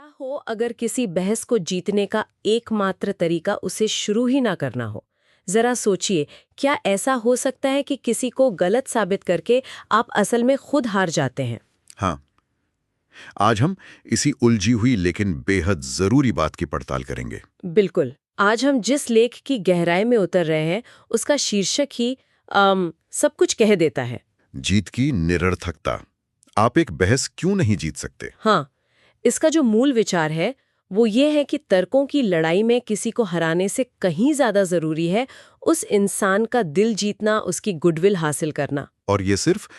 क्या हो अगर किसी बहस को जीतने का एकमात्र तरीका उसे शुरू ही ना करना हो। जरा सोचिए, क्या ऐसा हो सकता है कि किसी को गलत साबित करके आप असल में खुद हार जाते हैं। हाँ, आज हम इसी उलझी हुई लेकिन बेहद जरूरी बात की पड़ताल करेंगे। बिल्कुल। आज हम जिस लेख की गहराई में उतर रहे हैं उसका शीर्षक ही सब कुछ कह देता है। जीत की निरर्थकता। आप एक बहस क्यों नहीं जीत सकते? हाँ, इसका जो मूल विचार है वो ये है कि तर्कों की लड़ाई में किसी को हराने से कहीं ज्यादा जरूरी है उस इंसान का दिल जीतना, उसकी गुडविल हासिल करना। और ये सिर्फ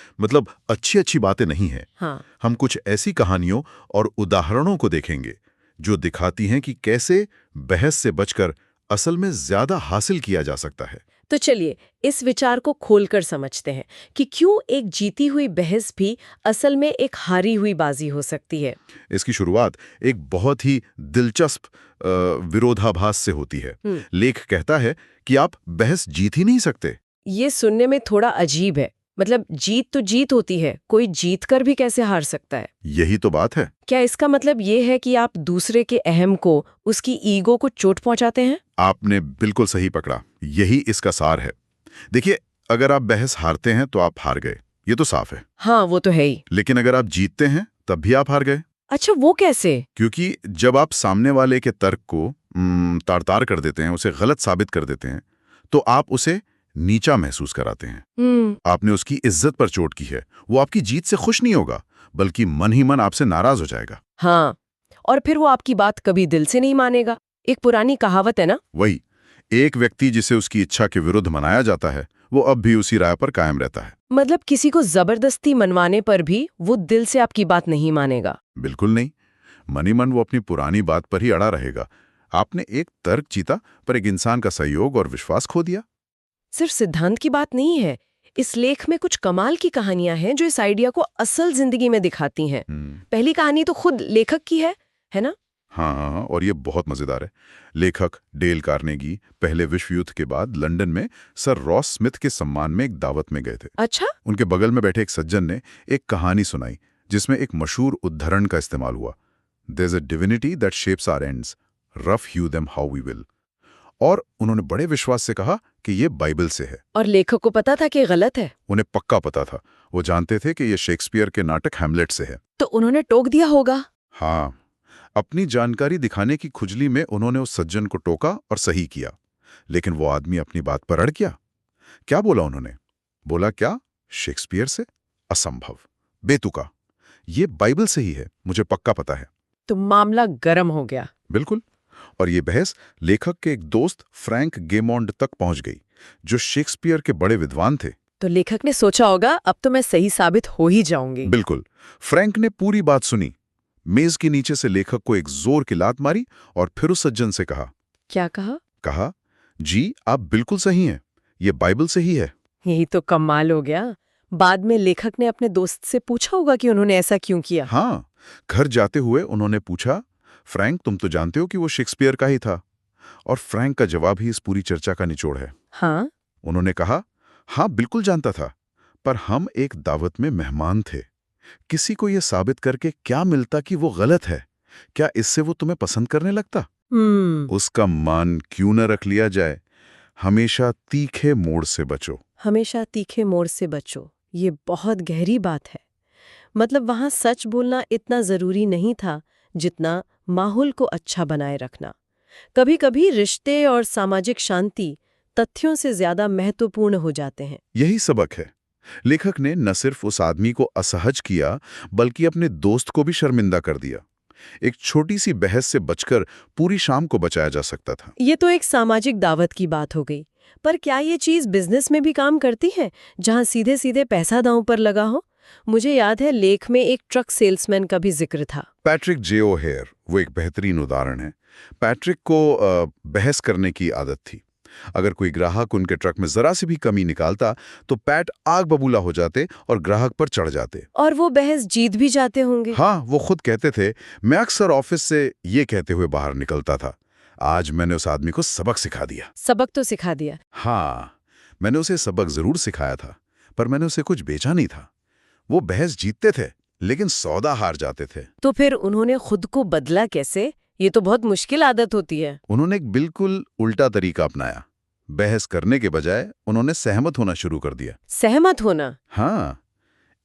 अच्छी अच्छी बातें नहीं हैं। हाँ, हम कुछ ऐसी कहानियों और उदाहरणों को देखेंगे जो दिखाती हैं कि कैसे बहस से बचकर असल में ज्यादा हासिल किया जा सकता है। तो चलिए इस विचार को खोलकर समझते हैं कि क्यों एक जीती हुई बहस भी असल में एक हारी हुई बाजी हो सकती है। इसकी शुरुआत एक बहुत ही दिलचस्प विरोधाभास से होती है। लेख कहता है कि आप बहस जीत ही नहीं सकते। ये सुनने में थोड़ा अजीब है। मतलब जीत तो जीत होती है, कोई जीत कर भी कैसे हार सकता है। यही तो बात है। क्या इसका मतलब ये है कि आप दूसरे के अहम को, उसकी ईगो को चोट पहुंचाते हैं। आपने बिल्कुल सही पकड़ा, यही इसका सार है। देखिए, अगर आप बहस हारते हैं तो आप हार गए, ये तो साफ है। हाँ, वो तो है ही। लेकिन अगर आप जीतते हैं तब भी आप हार गए। अच्छा, वो कैसे? क्योंकि जब आप सामने वाले के तर्क को तार-तार कर देते हैं, उसे गलत साबित कर देते हैं, तो आप उसे नीचा महसूस कराते हैं। आपने उसकी इज्जत पर चोट की है। वो आपकी जीत से खुश नहीं होगा, बल्कि मन ही मन आपसे नाराज हो जाएगा। हाँ, और फिर वो आपकी बात कभी दिल से नहीं मानेगा। एक पुरानी कहावत है ना। वही, एक व्यक्ति जिसे उसकी इच्छा के विरुद्ध मनाया जाता है, वो अब भी उसी राय पर कायम रहता है। मतलब किसी को जबरदस्ती मनवाने पर भी वो दिल से आपकी बात नहीं मानेगा। बिल्कुल नहीं। मन ही मन वो अपनी पुरानी बात पर ही अड़ा रहेगा। आपने एक तर्क जीता, पर एक इंसान का सहयोग और विश्वास खो दिया। सिर्फ सिद्धांत की बात नहीं है। इस लेख में कुछ कमाल की कहानियां हैं जो इस आइडिया को असल जिंदगी में दिखाती हैं। पहली कहानी तो खुद लेखक की है ना। हाँ, और ये बहुत मजेदार है। लेखक डेल कार्नेगी पहले विश्व युद्ध के बाद लंदन में सर रॉस स्मिथ के सम्मान में एक दावत में गए थे। अच्छा। उनके बगल में बैठे एक सज्जन ने एक कहानी सुनाई जिसमें एक मशहूर उद्धरण का इस्तेमाल हुआ, "There's a divinity that shapes our ends, rough hew them how we will." और उन्होंने बड़े विश्वास से कहा कि ये बाइबल से है। और लेखक को पता था कि गलत है। उन्हें पक्का पता था। वो जानते थे कि ये शेक्सपियर के नाटक हैमलेट से है। तो उन्होंने टोक दिया होगा। हाँ, अपनी जानकारी दिखाने की खुजली में उन्होंने उस सज्जन को टोका और सही किया। लेकिन वो आदमी अपनी बात पर अड़ गया। क्या बोला उन्होंने? बोला क्या? शेक्सपियर से? असंभव, बेतुका। ये बाइबल से ही है, मुझे पक्का पता है। तो मामला गर्म हो गया। बिल्कुल। और ये बहस लेखक के एक दोस्त फ्रैंक गेमोंड तक पहुंच गई, जो शेक्सपियर के बड़े विद्वान थे। तो लेखक ने सोचा होगा अब तो मैं सही साबित हो ही जाऊंगी। बिल्कुल। फ्रैंक ने पूरी बात सुनी, मेज के नीचे से लेखक को एक जोर की लात मारी और फिर उस सज्जन से कहा। क्या कहा? कहा, जी आप बिल्कुल सही हैं, ये बाइबल से ही है। यही तो कमाल हो गया। बाद में लेखक ने अपने दोस्त से पूछा होगा कि उन्होंने ऐसा क्यों किया। हाँ, घर जाते हुए उन्होंने पूछा, फ्रैंक तुम तो जानते हो कि वो शेक्सपियर का ही था। और फ्रैंक का जवाब ही इस पूरी चर्चा का निचोड़ है। हाँ। उन्होंने कहा, हाँ बिल्कुल जानता था, पर हम एक दावत में मेहमान थे। किसी को यह साबित करके क्या मिलता कि वो गलत है? क्या इससे वो तुम्हें पसंद करने लगता? उसका मान क्यों न रख लिया जाए? हमेशा तीखे मोड़ से बचो। हमेशा तीखे मोड़ से बचो, ये बहुत गहरी बात है। मतलब वहां सच बोलना इतना जरूरी नहीं था जितना माहौल को अच्छा बनाए रखना। कभी कभी रिश्ते और सामाजिक शांति तथ्यों से ज्यादा महत्वपूर्ण हो जाते हैं। यही सबक है। लेखक ने न सिर्फ उस आदमी को असहज किया, बल्कि अपने दोस्त को भी शर्मिंदा कर दिया। एक छोटी सी बहस से बचकर पूरी शाम को बचाया जा सकता था। ये तो एक सामाजिक दावत की बात हो गई, पर क्या ये चीज बिजनेस में भी काम करती है, जहां सीधे सीधे पैसा दांव पर लगा हो? मुझे याद है लेख में एक ट्रक सेल्समैन का भी जिक्र था। पैट्रिक जे ओहेयर वो एक बेहतरीन उदाहरण है। पैट्रिक को बहस करने की आदत थी। अगर कोई ग्राहक उनके ट्रक में जरा सी भी कमी निकालता तो पैट आग बबूला हो जाते और ग्राहक पर चढ़ जाते। और वो बहस जीत भी जाते होंगे। हाँ, वो खुद कहते थे, मैं अक्सर ऑफिस से ये कहते हुए बाहर निकलता था, आज मैंने उस आदमी को सबक सिखा दिया। सबक तो सिखा दिया। हाँ, मैंने उसे सबक जरूर सिखाया था, पर मैंने उसे कुछ बेचा नहीं था। वो बहस जीतते थे, लेकिन सौदा हार जाते थे। तो फिर उन्होंने खुद को बदला कैसे? ये तो बहुत मुश्किल आदत होती है। उन्होंने एक बिल्कुल उल्टा तरीका अपनाया। बहस करने के बजाय उन्होंने सहमत होना शुरू कर दिया। सहमत होना? हाँ,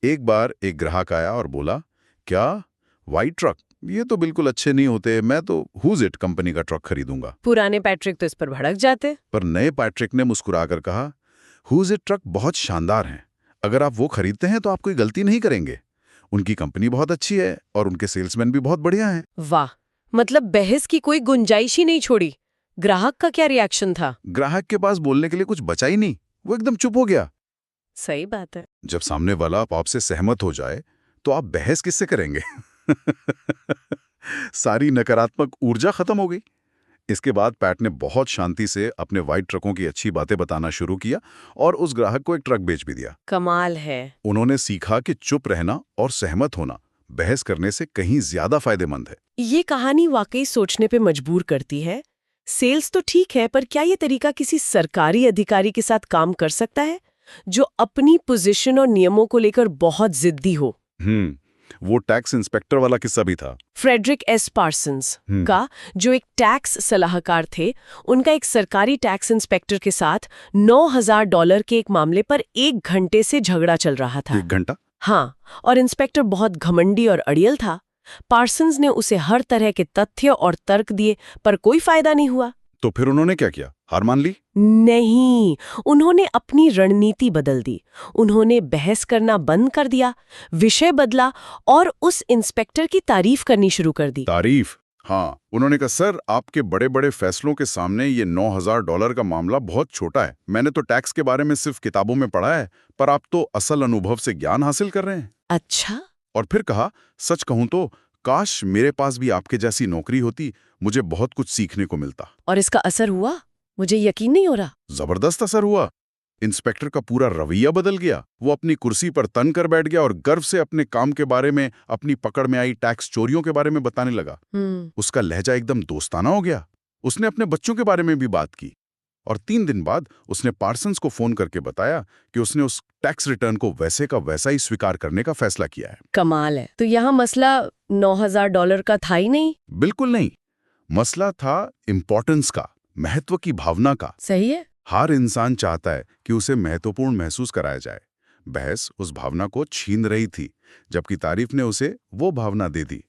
एक बार एक ग्राहक आया और बोला, क्या वाइट ट्रक? ये तो बिल्कुल अच्छे नहीं होते, मैं तो हुज इट कंपनी का ट्रक खरीदूंगा। पुराने पैट्रिक तो इस पर भड़क जाते। पर नए पैट्रिक ने मुस्कुराकर कहा, हुज इट ट्रक बहुत शानदार हैं। अगर आप वो खरीदते हैं तो आप कोई गलती नहीं करेंगे। उनकी कंपनी बहुत अच्छी है और उनके सेल्समैन भी बहुत बढ़िया हैं। वाह, मतलब बहस की कोई गुंजाइश ही नहीं छोड़ी। ग्राहक का क्या रिएक्शन था? ग्राहक के पास बोलने के लिए कुछ बचा ही नहीं, वो एकदम चुप हो गया। सही बात है। जब सामने वाला आपसे सहमत हो जाए तो आप बहस किससे करेंगे? सारी नकारात्मक ऊर्जा खत्म हो गई। इसके बाद पैट ने बहुत शांति से अपने वाइट ट्रकों की अच्छी बातें बताना शुरू किया और उस ग्राहक को एक ट्रक बेच भी दिया। कमाल है। उन्होंने सीखा कि चुप रहना और सहमत होना बहस करने से कहीं ज्यादा फायदेमंद है। ये कहानी वाकई सोचने पे मजबूर करती है। सेल्स तो ठीक है, पर क्या ये तरीका किसी सरकारी अधिकारी के साथ काम कर सकता है जो अपनी पोजीशन और नियमों को लेकर बहुत जिद्दी हो? वो टैक्स इंस्पेक्टर वाला किस्सा भी था। फ्रेडरिक एस पार्सन्स का, जो एक टैक्स सलाहकार थे, उनका एक सरकारी टैक्स इंस्पेक्टर के साथ $9,000 के एक मामले पर 1 घंटे से झगड़ा चल रहा था। 1 घंटा? हाँ, और इंस्पेक्टर बहुत घमंडी और अड़ियल था। पार्सन्स ने उसे हर तरह के तथ्य और तर्क दिए, पर कोई फायदा नहीं हुआ। तो फिर उन्होंने क्या किया? हार मान ली? नहीं, उन्होंने अपनी रणनीति बदल दी। उन्होंने बहस करना बंद कर दिया, विषय बदला और उस इंस्पेक्टर की तारीफ करनी शुरू कर दी। तारीफ? हाँ, उन्होंने कहा, सर आपके बड़े-बड़े फैसलों के सामने ये $9,000 का मामला बहुत छोटा है। मैंने तो टैक्स के बारे में सिर्फ किताबों में पढ़ा है, पर आप तो असल अनुभव से ज्ञान हासिल कर रहे हैं। अच्छा? और फिर कहा, सच कहूं तो काश मेरे पास भी आपके जैसी नौकरी होती, मुझे बहुत कुछ सीखने को मिलता। और इसका असर हुआ? मुझे यकीन नहीं हो रहा। जबरदस्त असर हुआ। इंस्पेक्टर का पूरा रवैया बदल गया। वो अपनी कुर्सी पर तन कर बैठ गया और गर्व से अपने काम के बारे में, अपनी पकड़ में आई टैक्स चोरियों के बारे में बताने लगा। उसका लहजा एकदम दोस्ताना हो गया। उसने अपने बच्चों के बारे में भी बात की और 3 दिन बाद उसने पार्सन्स को फोन करके बताया कि उसने उस टैक्स रिटर्न को वैसे का वैसा ही स्वीकार करने का फैसला किया है। कमाल है। तो यहाँ मसला $9,000 का था ही नहीं? बिल्कुल नहीं। मसला था इम्पोर्टेंस का, महत्व की भावना का। सही है। हर इंसान चाहता है कि उसे महत्वपूर्ण महसूस कराया जाए। बहस उस भावना को छीन रही थी, जबकि तारीफ ने उसे वो भावना दे दी।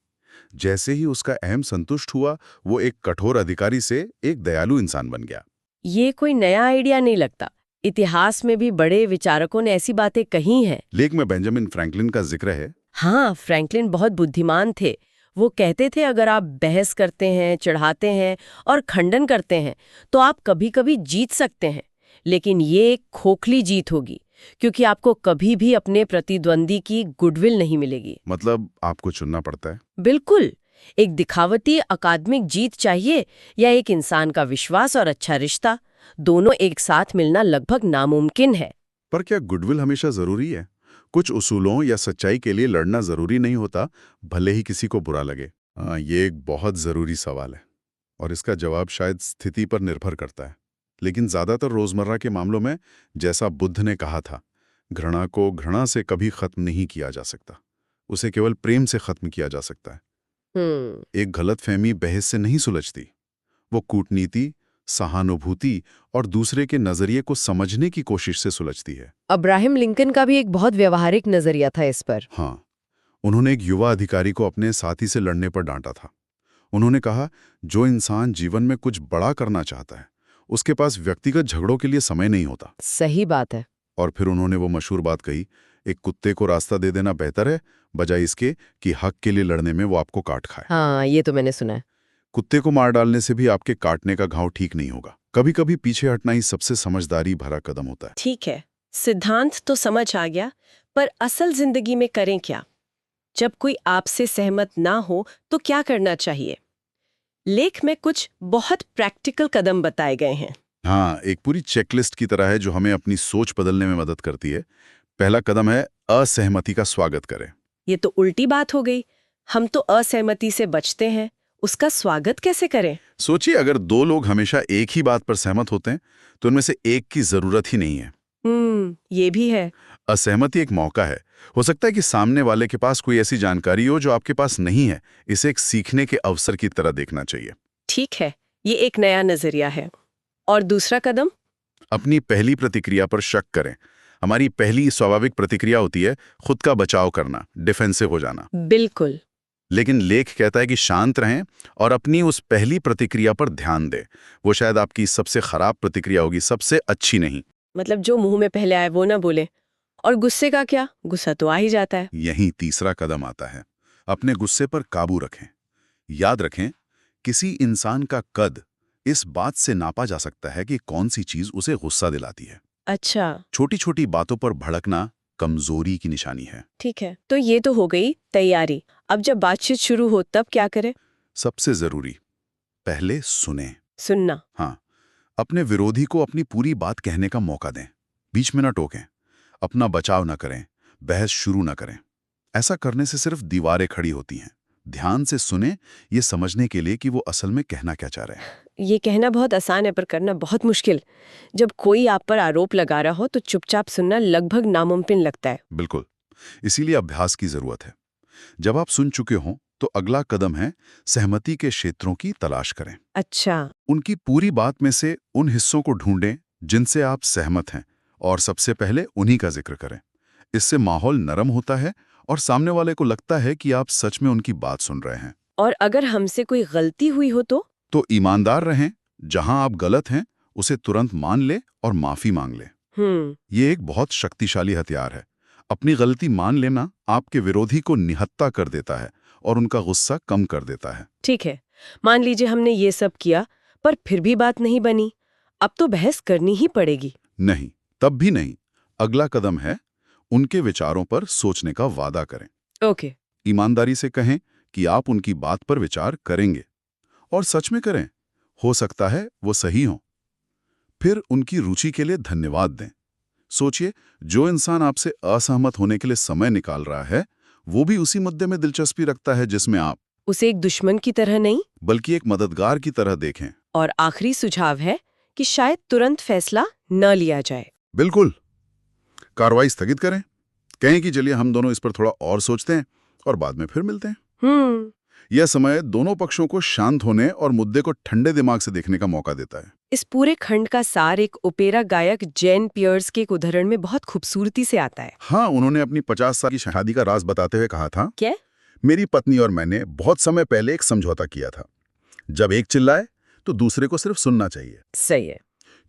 जैसे ही उसका अहम संतुष्ट हुआ, वो एक कठोर अधिकारी से एक दयालु इंसान बन गया। ये कोई नया आइडिया नहीं लगता। इतिहास में भी बड़े विचारकों ने ऐसी बातें कही हैं। लेख में बेंजामिन फ्रैंकलिन का जिक्र है। हाँ, फ्रैंकलिन बहुत बुद्धिमान थे। वो कहते थे, अगर आप बहस करते हैं, चढ़ाते हैं और खंडन करते हैं तो आप कभी-कभी जीत सकते हैं, लेकिन ये एक खोखली जीत होगी, क्योंकि आपको कभी भी अपने प्रतिद्वंदी की गुडविल नहीं मिलेगी। मतलब आपको चुनना पड़ता है। बिल्कुल। एक दिखावटी अकादमिक जीत चाहिए या एक इंसान का विश्वास और अच्छा रिश्ता, दोनों एक साथ मिलना लगभग नामुमकिन है। पर क्या गुडविल हमेशा जरूरी है? कुछ उसूलों या सच्चाई के लिए लड़ना जरूरी नहीं होता, भले ही किसी को बुरा लगे। ये एक बहुत जरूरी सवाल है और इसका जवाब शायद स्थिति पर निर्भर करता है। लेकिन ज्यादातर रोजमर्रा के मामलों में, जैसा बुद्ध ने कहा था, घृणा को घृणा से कभी खत्म नहीं किया जा सकता, उसे केवल प्रेम से खत्म किया जा सकता है। एक गलतफहमी बहस से नहीं सुलझती, वो कूटनीति, सहानुभूति और दूसरे के नजरिए को समझने की कोशिश से सुलझती है। अब्राहम लिंकन का भी एक बहुत व्यवहारिक नजरिया था इस पर। हाँ, उन्होंने एक युवा अधिकारी को अपने साथी से लड़ने पर डांटा था। उन्होंने कहा, जो इंसान जीवन में कुछ बड़ा करना चाहता है, उसके पास व्यक्तिगत झगड़ों के लिए समय नहीं होता। सही बात है। और फिर उन्होंने वो मशहूर बात कही, एक कुत्ते को रास्ता दे देना बेहतर है बजाय इसके कि हक के लिए लड़ने में वो आपको काट खाए। हाँ, ये तो मैंने सुना है। कुत्ते को मार डालने से भी आपके काटने का घाव ठीक नहीं होगा। कभी कभी पीछे हटना ही सबसे समझदारी भरा कदम होता है। ठीक है, सिद्धांत तो समझ आ गया, पर असल जिंदगी में करें क्या? जब कोई आपसे सहमत ना हो तो क्या करना चाहिए? लेख में कुछ बहुत प्रैक्टिकल कदम बताए गए हैं। हाँ, एक पूरी चेकलिस्ट की तरह है जो हमें अपनी सोच बदलने में मदद करती है। पहला कदम है, असहमति का स्वागत करें। ये तो उल्टी बात हो गई। हम तो असहमति से बचते हैं, उसका स्वागत कैसे करें? सोचिए, अगर 2 लोग हमेशा एक ही बात पर सहमत होते हैं तो उनमें से एक की जरूरत ही नहीं है। ये भी है। असहमति एक मौका है। हो सकता है कि सामने वाले के पास कोई ऐसी जानकारी हो जो आपके पास नहीं है। इसे एक सीखने के अवसर की तरह देखना चाहिए। ठीक है, ये एक नया नजरिया है। और दूसरा कदम? अपनी पहली प्रतिक्रिया पर शक करें। हमारी पहली स्वाभाविक प्रतिक्रिया होती है खुद का बचाव करना, डिफेंसिव हो जाना। बिल्कुल। लेकिन लेख कहता है कि शांत रहें और अपनी उस पहली प्रतिक्रिया पर ध्यान दें। वो शायद आपकी सबसे खराब प्रतिक्रिया होगी, सबसे अच्छी नहीं। मतलब जो मुंह में पहले आए वो ना बोले। और गुस्से का क्या? गुस्सा तो आ ही जाता है। यही तीसरा कदम आता है। अपने गुस्से पर काबू रखें। याद रखें, किसी इंसान का कद इस बात से नापा जा सकता है कि कौन सी चीज उसे गुस्सा दिलाती है। अच्छा। छोटी छोटी बातों पर भड़कना कमजोरी की निशानी है। ठीक है, तो ये तो हो गई तैयारी। अब जब बातचीत शुरू हो तब क्या करें? सबसे जरूरी, पहले सुने। सुनना। हाँ, अपने विरोधी को अपनी पूरी बात कहने का मौका दें। बीच में ना टोकें, अपना बचाव ना करें, बहस शुरू ना करें। ऐसा करने से सिर्फ दीवारें खड़ी होती हैं। ध्यान से सुने, ये समझने के लिए कि वो असल में कहना क्या चाह रहे हैं। ये कहना बहुत आसान है पर करना बहुत मुश्किल। जब कोई आप पर आरोप लगा रहा हो तो चुपचाप सुनना लगभग नामुमकिन लगता है। बिल्कुल, इसीलिए अभ्यास की जरूरत है। जब आप सुन चुके हों तो अगला कदम है सहमति के क्षेत्रों की तलाश करें। अच्छा। उनकी पूरी बात में से उन हिस्सों को ढूंढें जिनसे आप सहमत हैं और सबसे पहले उन्हीं का जिक्र करें। इससे माहौल नरम होता है और सामने वाले को लगता है कि आप सच में उनकी बात सुन रहे हैं। और अगर हमसे कोई गलती हुई हो तो ईमानदार रहें, जहां आप गलत हैं उसे तुरंत मान ले और माफी मांग ले। ये एक बहुत शक्तिशाली हथियार है। अपनी गलती मान लेना आपके विरोधी को निहत्था कर देता है और उनका गुस्सा कम कर देता है। ठीक है, मान लीजिए हमने ये सब किया पर फिर भी बात नहीं बनी। अब तो बहस करनी ही पड़ेगी। नहीं, तब भी नहीं। अगला कदम है उनके विचारों पर सोचने का वादा करें। ओके। ईमानदारी से कहें कि आप उनकी बात पर विचार करेंगे और सच में करें। हो सकता है वो सही हो। फिर उनकी रुचि के लिए धन्यवाद दें। सोचिए, जो इंसान आपसे असहमत होने के लिए समय निकाल रहा है वो भी उसी मुद्दे में दिलचस्पी रखता है जिसमें आप, उसे एक दुश्मन की तरह नहीं बल्कि एक मददगार की तरह देखें। और आखिरी सुझाव है कि शायद तुरंत फैसला न लिया जाए। बिल्कुल, कार्रवाई स्थगित करें। कहें कि चलिए हम दोनों इस पर थोड़ा और सोचते हैं और बाद में फिर मिलते हैं। यह समय दोनों पक्षों को शांत होने और मुद्दे को ठंडे दिमाग से देखने का मौका देता है। इस पूरे खंड का सार एक ओपेरा गायक जेन पियर्स के एक उदाहरण में बहुत खूबसूरती से आता है। हाँ, उन्होंने अपनी 50 साल की शादी का राज बताते हुए कहा था, क्या? मेरी पत्नी और मैंने बहुत समय पहले एक समझौता किया था। जब एक चिल्लाए तो दूसरे को सिर्फ सुनना चाहिए। सही है।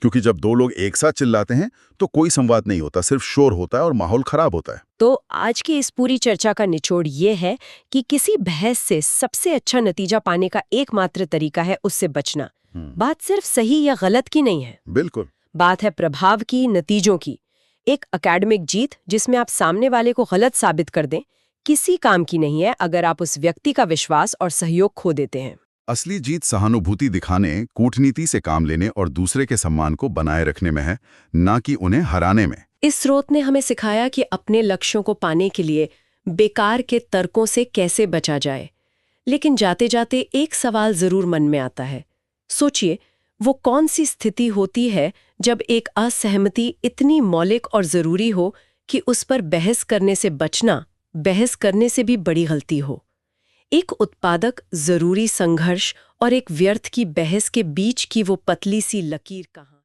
क्योंकि जब दो लोग एक साथ चिल्लाते हैं तो कोई संवाद नहीं होता, सिर्फ शोर होता है और माहौल खराब होता है। तो आज की इस पूरी चर्चा का निचोड़ ये है कि किसी बहस से सबसे अच्छा नतीजा पाने का एकमात्र तरीका है उससे बचना। बात सिर्फ सही या गलत की नहीं है। बिल्कुल। बात है प्रभाव की, नतीजों की। एक एकेडमिक जीत जिसमें आप सामने वाले को गलत साबित कर दें, किसी काम की नहीं है अगर आप उस व्यक्ति का विश्वास और सहयोग खो देते हैं। असली जीत सहानुभूति दिखाने, कूटनीति से काम लेने और दूसरे के सम्मान को बनाए रखने में है, ना कि उन्हें हराने में। इस स्रोत ने हमें सिखाया कि अपने लक्ष्यों को पाने के लिए बेकार के तर्कों से कैसे बचा जाए। लेकिन जाते जाते एक सवाल जरूर मन में आता है। सोचिए, वो कौन सी स्थिति होती है जब एक असहमति इतनी मौलिक और जरूरी हो कि उस पर बहस करने से बचना बहस करने से भी बड़ी गलती हो। एक उत्पादक जरूरी संघर्ष और एक व्यर्थ की बहस के बीच की वो पतली सी लकीर कहाँ?